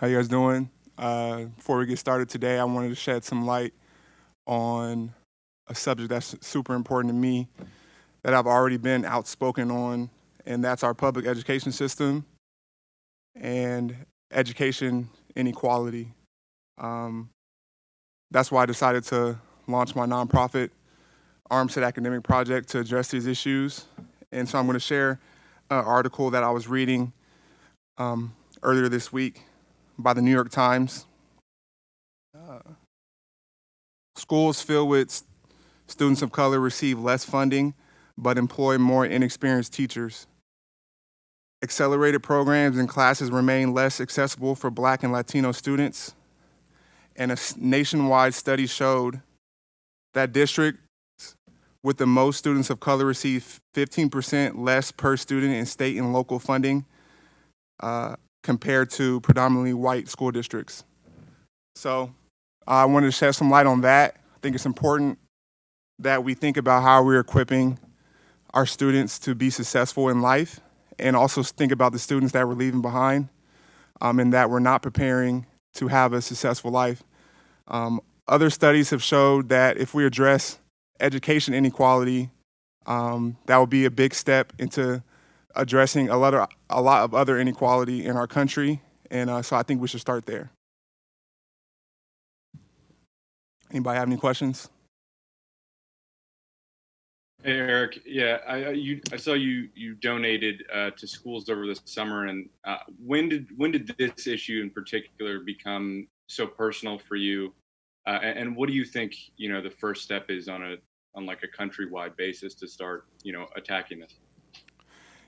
How you guys doing? Before we get started today, I wanted to shed some light on a subject that's super important to me that I've already been outspoken on, and that's our public education system and education inequality. Um, that's why I decided to launch my nonprofit, Armstead Academic Project, to address these issues. And so I'm going to share an article that I was reading um, earlier this week by the New York Times. Schools filled with students of color receive less funding but employ more inexperienced teachers. Accelerated programs and classes remain less accessible for Black and Latino students. And a nationwide study showed that districts with the most students of color receive 15% less per student in state and local funding compared to predominantly white school districts. So I wanted to shed some light on that. I think it's important that we think about how we're equipping our students to be successful in life, and also think about the students that we're leaving behind, and that we're not preparing to have a successful life. Other studies have showed that if we address education inequality, that will be a big step into addressing a lot of other inequality in our country, and so I think we should start there. Anybody have any questions? Hey Eric, yeah, I saw you donated to schools over the summer, and when did this issue in particular become so personal for you? And what do you think the first step is on like a countrywide basis to start attacking this?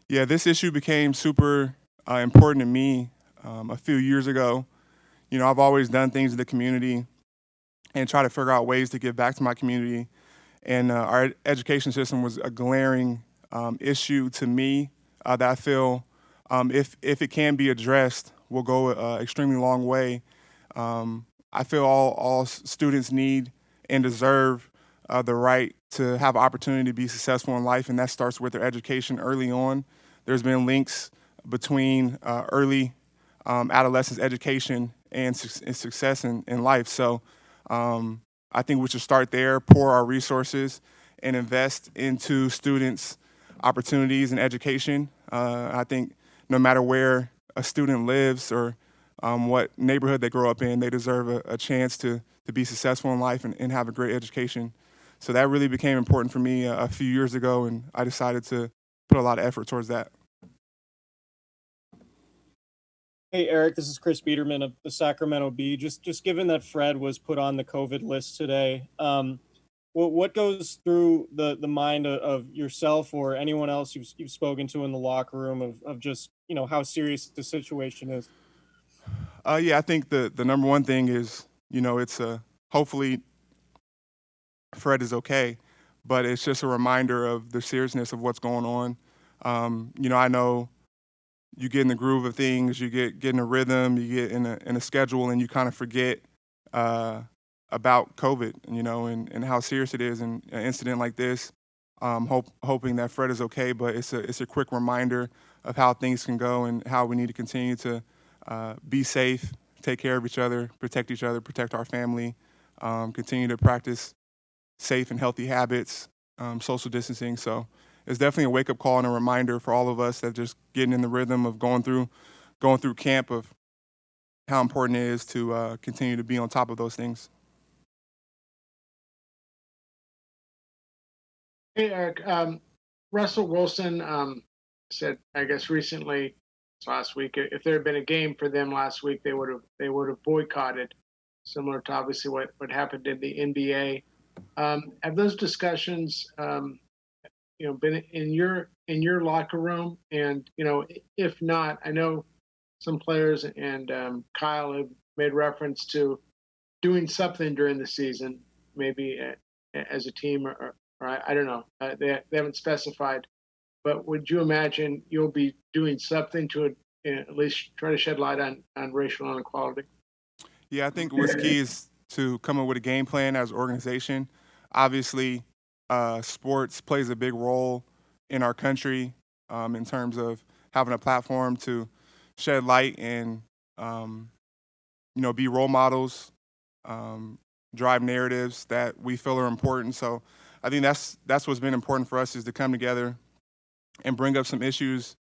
Yeah, this issue became super important to me a few years ago. I've always done things in the community and try to figure out ways to give back to my community. And our education system was a glaring issue to me that I feel, if it can be addressed, will go an extremely long way. I feel all students need and deserve the right to have opportunity to be successful in life, and that starts with their education early on. There's been links between early adolescence education and success in life. So I think we should start there, pour our resources, and invest into students' opportunities and education. I think no matter where a student lives or what neighborhood they grow up in, they deserve a chance to be successful in life and have a great education. So that really became important for me a few years ago, and I decided to put a lot of effort towards that. Hey Eric, this is Chris Biederman of the Sacramento Bee. Just given that Fred was put on the COVID list today, what goes through the mind of yourself or anyone else you've spoken to in the locker room of just how serious the situation is? Yeah, I think the number one thing is, it's hopefully Fred is okay, but it's just a reminder of the seriousness of what's going on. I know you get in the groove of things, you get in a rhythm, you get in a schedule, and you kind of forget uh, about COVID, and how serious it is. And an incident like this, hoping that Fred is okay, but it's a quick reminder of how things can go and how we need to continue to be safe, take care of each other, protect our family, continue to practice safe and healthy habits, social distancing. So it's definitely a wake up call and a reminder for all of us that just getting in the rhythm of going through camp of how important it is to continue to be on top of those things. Hey, Eric. Russell Wilson said, I guess recently, last week, if there had been a game for them last week, they would have boycotted, similar to obviously what happened in the NBA. Have those discussions, been in your locker room? And if not, I know some players and Kyle have made reference to doing something during the season, maybe as a team, or I don't know. They haven't specified, but would you imagine you'll be doing something to at least try to shed light on racial inequality? Yeah, I think what's key is to come up with a game plan as an organization. Obviously, sports plays a big role in our country in terms of having a platform to shed light and um, be role models, drive narratives that we feel are important. So I think that's what's been important for us, is to come together and bring up some issues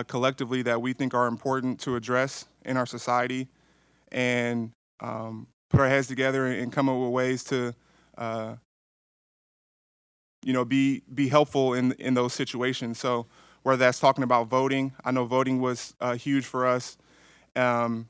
collectively that we think are important to address in our society, and put our heads together and come up with ways to uh, be helpful in those situations. So whether that's talking about voting, I know voting was huge for us. Um,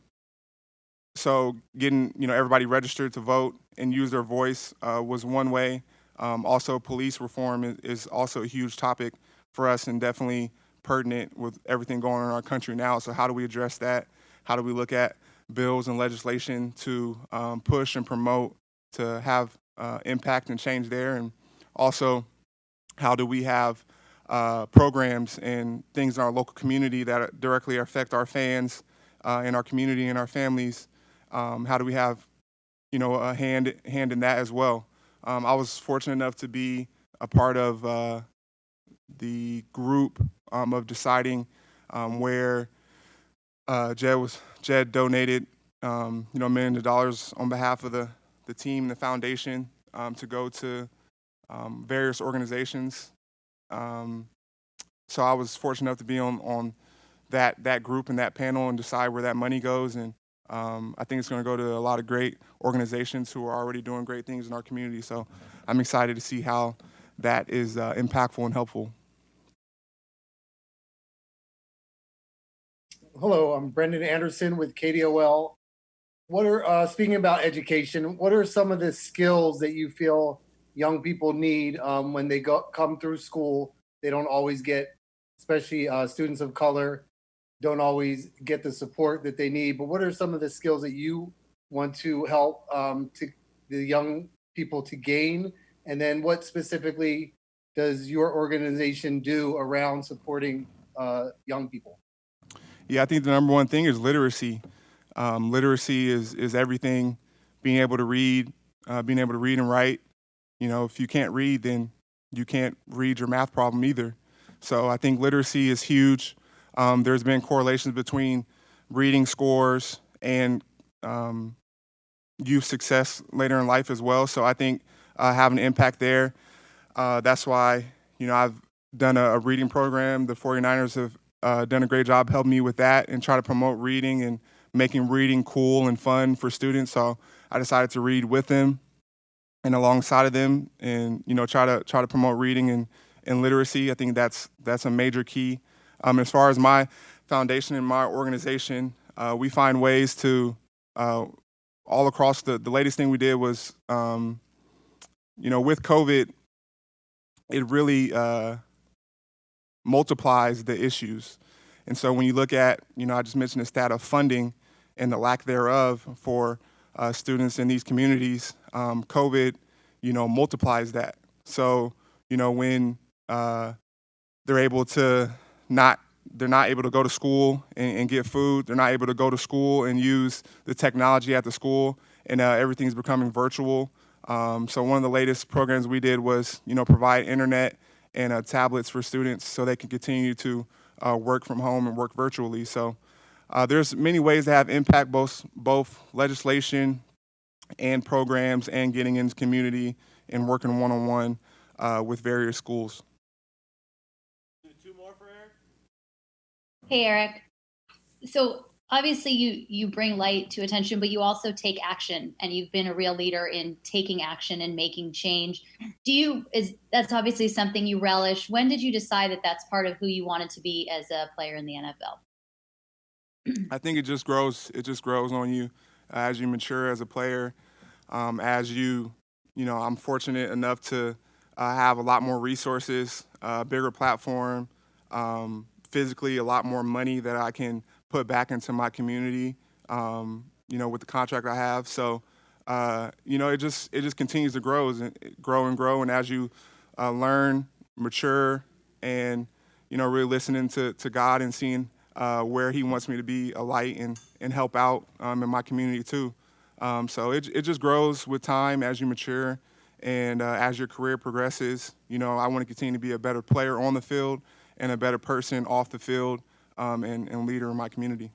so getting everybody registered to vote and use their voice was one way. Also, police reform is also a huge topic for us, and definitely pertinent with everything going on in our country now. So how do we address that? How do we look at bills and legislation to push and promote, to have impact and change there? And also, how do we have programs and things in our local community that directly affect our fans in our community and our families? How do we have a hand in that as well? I was fortunate enough to be a part of the group of deciding where Jed donated millions of dollars on behalf of the team, the foundation, to go to various organizations. Um, so I was fortunate enough to be on that group and that panel and decide where that money goes. And I think it's going to go to a lot of great organizations who are already doing great things in our community. So I'm excited to see how that is impactful and helpful. Hello, I'm Brendan Anderson with KDOL. What are speaking about education? What are some of the skills that you feel young people need when they come through school? They don't always get, especially students of color, don't always get the support that they need. But what are some of the skills that you want to help to the young people to gain? And then what specifically does your organization do around supporting young people? Yeah, I think the number one thing is literacy. Literacy is everything. Being able to read, and write. If you can't read, then you can't read your math problem either. So I think literacy is huge. There's been correlations between reading scores and youth success later in life as well. So I think having an impact there. That's why I've done a reading program. The 49ers have done a great job helping me with that and try to promote reading and making reading cool and fun for students. So I decided to read with them and alongside of them, and try to promote reading and literacy. I think that's a major key. As far as my foundation and my organization, we find ways to all across the latest thing we did was with COVID, it really multiplies the issues. And so when you look at, I just mentioned the stat of funding and the lack thereof for students in these communities, COVID, multiplies that. So, when they're able to they're not able to go to school and get food, they're not able to go to school and use the technology at the school, and everything's becoming virtual. So one of the latest programs we did was, provide internet and tablets for students so they can continue to work from home and work virtually. So there's many ways to have impact, both legislation and programs and getting into community and working one-on-one with various schools. Two more for Eric. Hey, Eric. So obviously you bring light to attention, but you also take action, and you've been a real leader in taking action and making change. That's obviously something you relish. When did you decide that that's part of who you wanted to be as a player in the NFL? I think it just grows. It just grows on you as you mature as a player. As I'm fortunate enough to have a lot more resources, a bigger platform, physically a lot more money that I can put back into my community, with the contract I have. So, it just continues to grow. And as you learn, mature, and, really listening to God and seeing where he wants me to be a light and help out in my community too. So it just grows with time as you mature and as your career progresses. I want to continue to be a better player on the field and a better person off the field and leader in my community.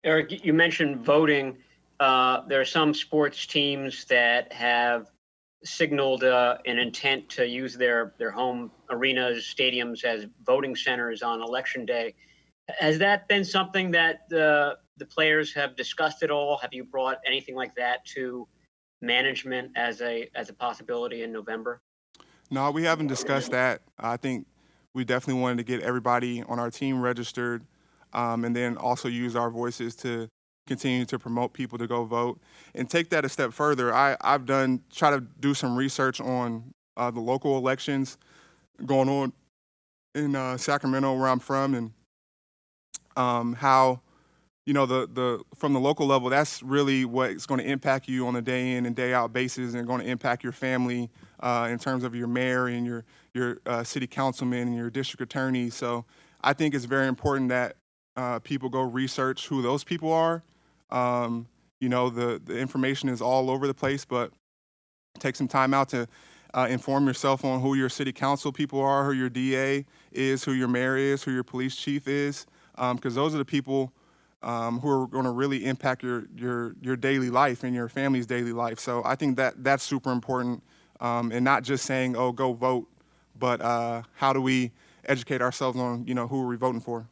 Eric, you mentioned voting. There are some sports teams that have signaled an intent to use their home arenas, stadiums as voting centers on election day. Has that been something that the players have discussed at all? Have you brought anything like that to management as a possibility in November? No, we haven't discussed that. I think we definitely wanted to get everybody on our team registered, and then also use our voices to continue to promote people to go vote. And take that a step further, I've try to do some research on the local elections going on in Sacramento, where I'm from, and how, you know, the from the local level, that's really what's going to impact you on a day in and day out basis, and going to impact your family in terms of your mayor and your city councilman and your district attorney. So I think it's very important that people go research who those people are. You know, the information is all over the place, but take some time out to inform yourself on who your city council people are, who your DA is, who your mayor is, who your police chief is, because those are the people who are going to really impact your daily life and your family's daily life. So I think that's super important, and not just saying, oh, go vote, but how do we educate ourselves on, you know, who are we voting for?